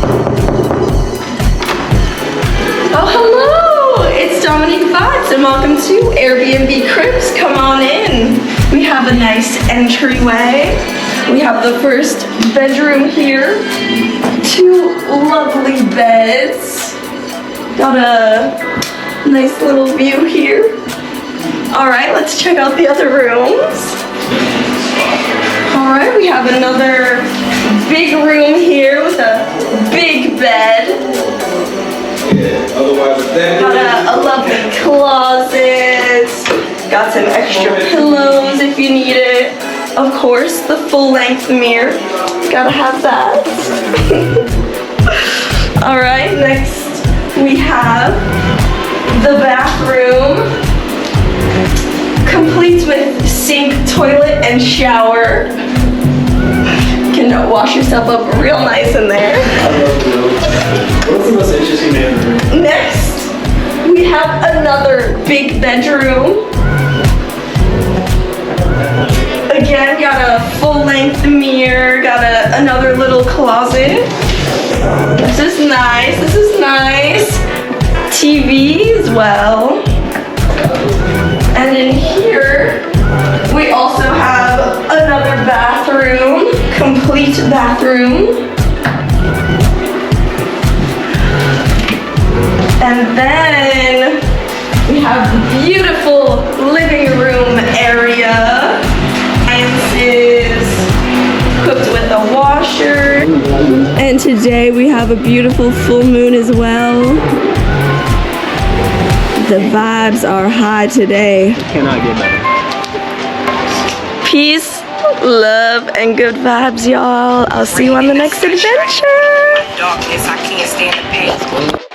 Oh, hello! It's Dominique and welcome to Airbnb Cribs. Come on in. We have a nice entryway. We have the first bedroom here. 2 lovely beds. Got a nice little view here. Alright, let's check out the other rooms. Alright, we have another big room here with a big bed. Got a lovely closet. Got some extra pillows if you need it. Of course, the full-length mirror. Gotta have that. Alright, next we have the bathroom. Complete with sink, toilet, and shower. You can wash yourself up real nice in there. I love those. What's the most interesting neighborhood? Next, we have another big bedroom. Again, got a full-length mirror, got another little closet. This is nice, this is nice. TV as well. And in here, we also have another bathroom, complete bathroom. And then we have the beautiful living room area. Appliances, equipped with a washer. And today we have a beautiful full moon as well. The vibes are high today. Cannot get better. Peace, love, and good vibes, y'all. I'll see you on the next adventure. Darkness, I can't stand the pain.